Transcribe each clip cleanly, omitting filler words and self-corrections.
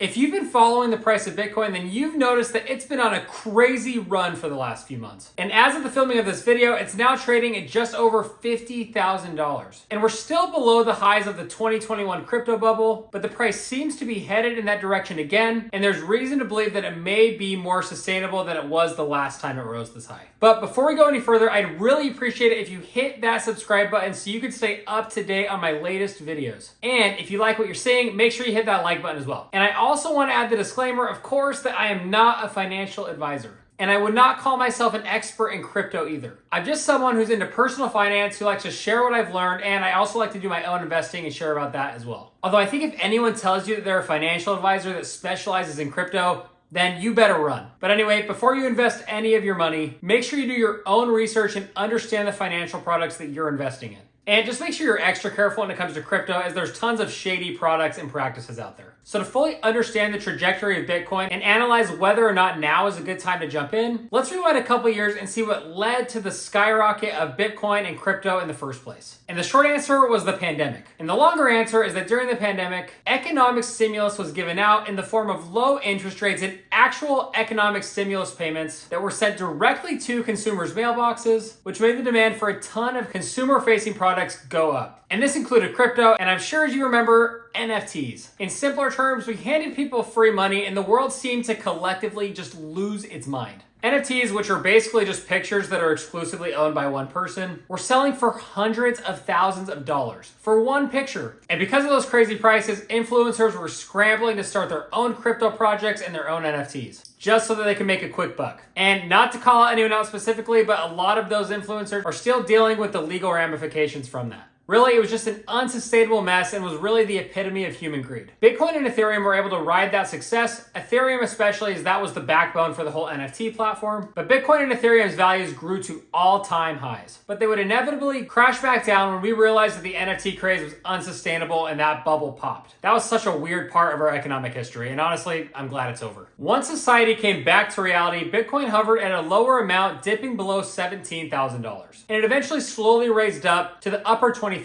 If you've been following the price of Bitcoin, then you've noticed that it's been on a crazy run for the last few months. And as of the filming of this video, it's now trading at just over $50,000. And we're still below the highs of the 2021 crypto bubble, but the price seems to be headed in that direction again, and there's reason to believe that it may be more sustainable than it was the last time it rose this high. But before we go any further, I'd really appreciate it if you hit that subscribe button so you can stay up to date on my latest videos. And if you like what you're seeing, make sure you hit that like button as well. And I also want to add the disclaimer, of course, that I am not a financial advisor. And I would not call myself an expert in crypto either. I'm just someone who's into personal finance, who likes to share what I've learned, and I also like to do my own investing and share about that as well. Although I think if anyone tells you that they're a financial advisor that specializes in crypto, then you better run. But anyway, before you invest any of your money, make sure you do your own research and understand the financial products that you're investing in. And just make sure you're extra careful when it comes to crypto, as there's tons of shady products and practices out there. So to fully understand the trajectory of Bitcoin and analyze whether or not now is a good time to jump in, let's rewind a couple years and see what led to the skyrocket of Bitcoin and crypto in the first place. And the short answer was the pandemic. And the longer answer is that during the pandemic, economic stimulus was given out in the form of low interest rates and actual economic stimulus payments that were sent directly to consumers' mailboxes, which made the demand for a ton of consumer-facing products go up. And this included crypto, and I'm sure as you remember, NFTs. In simpler terms, we handed people free money and the world seemed to collectively just lose its mind. NFTs, which are basically just pictures that are exclusively owned by one person, were selling for hundreds of thousands of dollars for one picture. And because of those crazy prices, influencers were scrambling to start their own crypto projects and their own NFTs, just so that they could make a quick buck. And not to call anyone out specifically, but a lot of those influencers are still dealing with the legal ramifications from that. Really, it was just an unsustainable mess and was really the epitome of human greed. Bitcoin and Ethereum were able to ride that success, Ethereum especially, as that was the backbone for the whole NFT platform. But Bitcoin and Ethereum's values grew to all-time highs. But they would inevitably crash back down when we realized that the NFT craze was unsustainable and that bubble popped. That was such a weird part of our economic history, and honestly, I'm glad it's over. Once society came back to reality, Bitcoin hovered at a lower amount, dipping below $17,000. And it eventually slowly raised up to the upper 20,000s.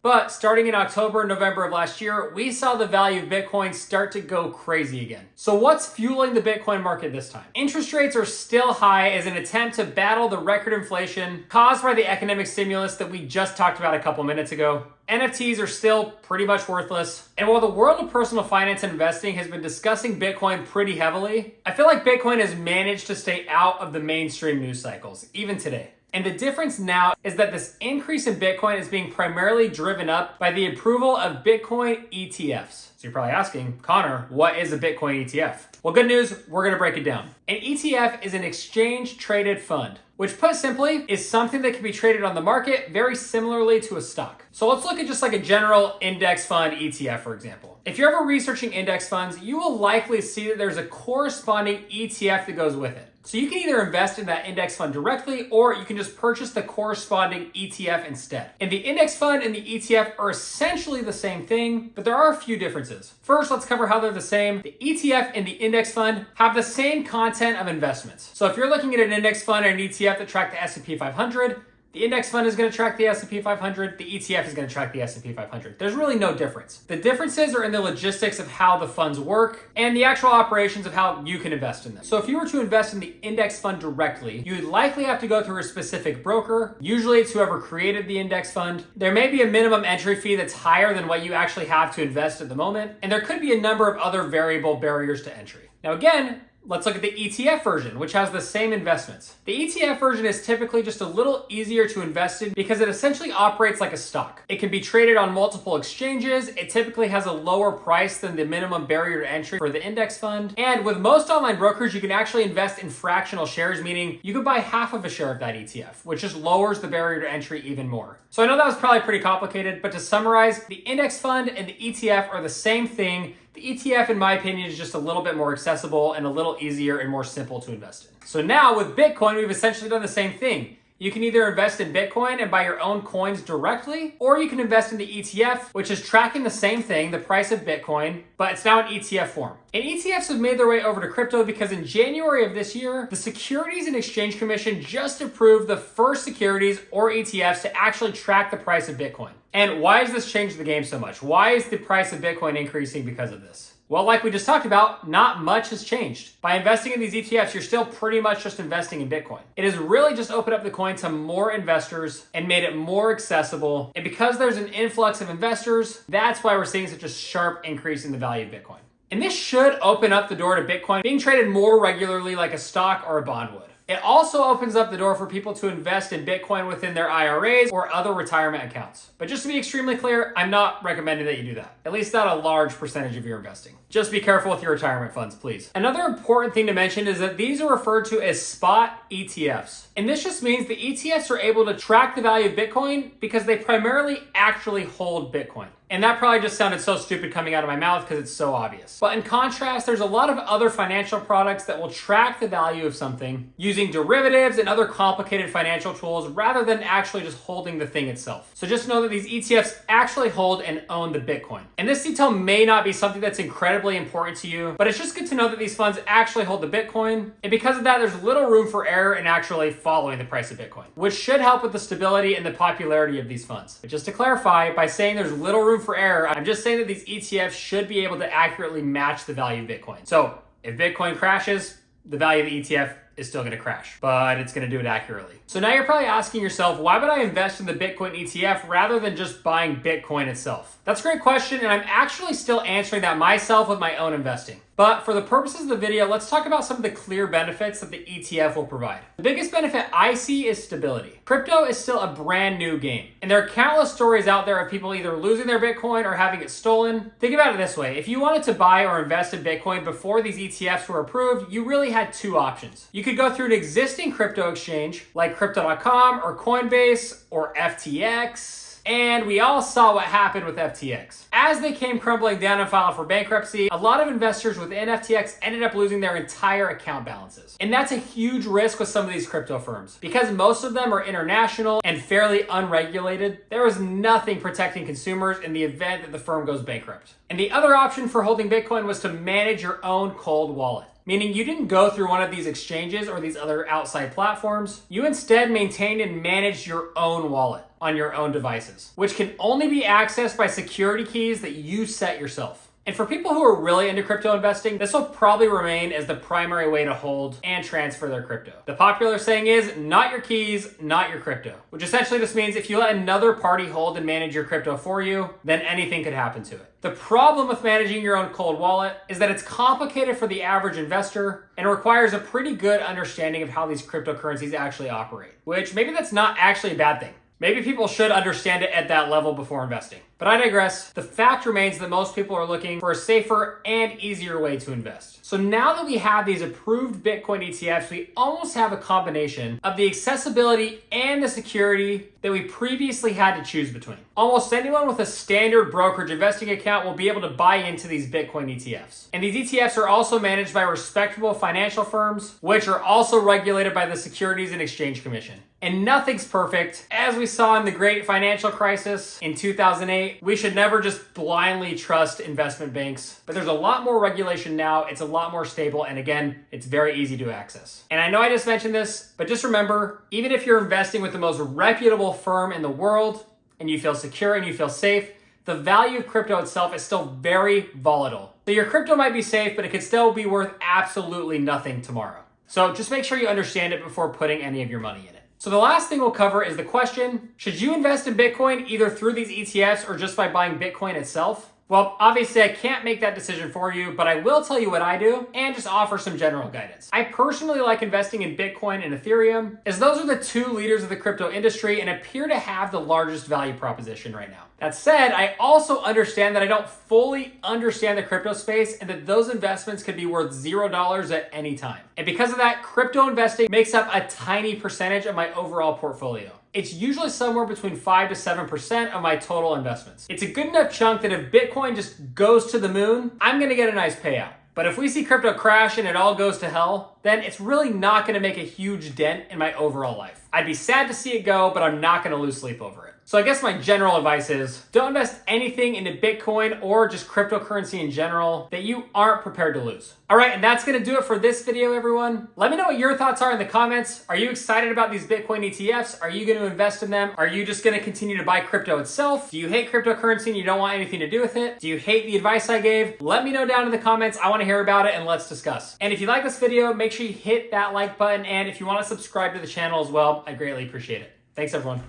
But starting in October and November of last year, we saw the value of Bitcoin start to go crazy again. So what's fueling the Bitcoin market this time? Interest rates are still high as an attempt to battle the record inflation caused by the economic stimulus that we just talked about a couple minutes ago. NFTs are still pretty much worthless. And while the world of personal finance and investing has been discussing Bitcoin pretty heavily, I feel like Bitcoin has managed to stay out of the mainstream news cycles, even today. And the difference now is that this increase in Bitcoin is being primarily driven up by the approval of Bitcoin ETFs. So you're probably asking, Connor, what is a Bitcoin ETF? Well, good news, we're gonna break it down. An ETF is an exchange-traded fund, which put simply is something that can be traded on the market very similarly to a stock. So let's look at just like a general index fund ETF, for example. If you're ever researching index funds, you will likely see that there's a corresponding ETF that goes with it. So you can either invest in that index fund directly, or you can just purchase the corresponding ETF instead. And the index fund and the ETF are essentially the same thing, but there are a few differences. First, let's cover how they're the same. The ETF and the index fund have the same content of investments. So if you're looking at an index fund and an ETF that track the S&P 500, the index fund is going to track the S&P 500, the ETF is going to track the S&P 500. There's really no difference. The differences are in the logistics of how the funds work and the actual operations of how you can invest in them. So if you were to invest in the index fund directly, you would likely have to go through a specific broker. Usually it's whoever created the index fund. There may be a minimum entry fee that's higher than what you actually have to invest at the moment, and there could be a number of other variable barriers to entry. Now again, let's look at the ETF version, which has the same investments. The ETF version is typically just a little easier to invest in because it essentially operates like a stock. It can be traded on multiple exchanges. It typically has a lower price than the minimum barrier to entry for the index fund. And with most online brokers, you can actually invest in fractional shares, meaning you could buy half of a share of that ETF, which just lowers the barrier to entry even more. So I know that was probably pretty complicated, but to summarize, the index fund and the ETF are the same thing. The ETF, in my opinion, is just a little bit more accessible and a little easier and more simple to invest in. So now with Bitcoin, we've essentially done the same thing. You can either invest in Bitcoin and buy your own coins directly, or you can invest in the ETF, which is tracking the same thing, the price of Bitcoin, but it's now in ETF form. And ETFs have made their way over to crypto because in January of this year, the Securities and Exchange Commission just approved the first securities or ETFs to actually track the price of Bitcoin. And why has this changed the game so much? Why is the price of Bitcoin increasing because of this? Well, like we just talked about, not much has changed. By investing in these ETFs, you're still pretty much just investing in Bitcoin. It has really just opened up the coin to more investors and made it more accessible. And because there's an influx of investors, that's why we're seeing such a sharp increase in the value of Bitcoin. And this should open up the door to Bitcoin being traded more regularly like a stock or a bond would. It also opens up the door for people to invest in Bitcoin within their IRAs or other retirement accounts. But just to be extremely clear, I'm not recommending that you do that. At least not a large percentage of your investing. Just be careful with your retirement funds, please. Another important thing to mention is that these are referred to as spot ETFs. And this just means the ETFs are able to track the value of Bitcoin because they primarily actually hold Bitcoin. And that probably just sounded so stupid coming out of my mouth because it's so obvious. But in contrast, there's a lot of other financial products that will track the value of something using derivatives and other complicated financial tools rather than actually just holding the thing itself. So just know that these ETFs actually hold and own the Bitcoin. And this detail may not be something that's incredibly important to you, but it's just good to know that these funds actually hold the Bitcoin. And because of that, there's little room for error in actually following the price of Bitcoin, which should help with the stability and the popularity of these funds. But just to clarify, by saying there's little room for error, I'm just saying that these ETFs should be able to accurately match the value of Bitcoin. So if Bitcoin crashes, the value of the ETF is still going to crash, but it's going to do it accurately. So now you're probably asking yourself, why would I invest in the Bitcoin ETF rather than just buying Bitcoin itself? That's a great question, and I'm actually still answering that myself with my own investing. But for the purposes of the video, let's talk about some of the clear benefits that the ETF will provide. The biggest benefit I see is stability. Crypto is still a brand new game, and there are countless stories out there of people either losing their Bitcoin or having it stolen. Think about it this way. If you wanted to buy or invest in Bitcoin before these ETFs were approved, you really had two options. You could go through an existing crypto exchange like Crypto.com or Coinbase or FTX. And we all saw what happened with FTX. As they came crumbling down and filed for bankruptcy, a lot of investors within FTX ended up losing their entire account balances. And that's a huge risk with some of these crypto firms. Because most of them are international and fairly unregulated, there is nothing protecting consumers in the event that the firm goes bankrupt. And the other option for holding Bitcoin was to manage your own cold wallet. Meaning you didn't go through one of these exchanges or these other outside platforms. You instead maintained and managed your own wallet on your own devices, which can only be accessed by security keys that you set yourself. And for people who are really into crypto investing, this will probably remain as the primary way to hold and transfer their crypto. The popular saying is, not your keys, not your crypto, which essentially just means if you let another party hold and manage your crypto for you, then anything could happen to it. The problem with managing your own cold wallet is that it's complicated for the average investor and requires a pretty good understanding of how these cryptocurrencies actually operate, which maybe that's not actually a bad thing. Maybe people should understand it at that level before investing. But I digress. The fact remains that most people are looking for a safer and easier way to invest. So now that we have these approved Bitcoin ETFs, we almost have a combination of the accessibility and the security that we previously had to choose between. Almost anyone with a standard brokerage investing account will be able to buy into these Bitcoin ETFs. And these ETFs are also managed by respectable financial firms, which are also regulated by the Securities and Exchange Commission. And nothing's perfect. As we saw in the great financial crisis in 2008, we should never just blindly trust investment banks. But there's a lot more regulation now. It's a lot more stable. And again, it's very easy to access. And I know I just mentioned this, but just remember, even if you're investing with the most reputable firm in the world and you feel secure and you feel safe, the value of crypto itself is still very volatile. So your crypto might be safe, but it could still be worth absolutely nothing tomorrow. So just make sure you understand it before putting any of your money in it. So the last thing we'll cover is the question, should you invest in Bitcoin either through these ETFs or just by buying Bitcoin itself? Well, obviously I can't make that decision for you, but I will tell you what I do and just offer some general guidance. I personally like investing in Bitcoin and Ethereum, as those are the two leaders of the crypto industry and appear to have the largest value proposition right now. That said, I also understand that I don't fully understand the crypto space and that those investments could be worth $0 at any time. And because of that, crypto investing makes up a tiny percentage of my overall portfolio. It's usually somewhere between 5 to 7% of my total investments. It's a good enough chunk that if Bitcoin just goes to the moon, I'm gonna get a nice payout. But if we see crypto crash and it all goes to hell, then it's really not gonna make a huge dent in my overall life. I'd be sad to see it go, but I'm not gonna lose sleep over it. So I guess my general advice is don't invest anything into Bitcoin or just cryptocurrency in general that you aren't prepared to lose. All right, and that's gonna do it for this video, everyone. Let me know what your thoughts are in the comments. Are you excited about these Bitcoin ETFs? Are you gonna invest in them? Are you just gonna continue to buy crypto itself? Do you hate cryptocurrency and you don't want anything to do with it? Do you hate the advice I gave? Let me know down in the comments. I wanna hear about it and let's discuss. And if you like this video, make sure you hit that like button. And if you wanna subscribe to the channel as well, I greatly appreciate it. Thanks, everyone.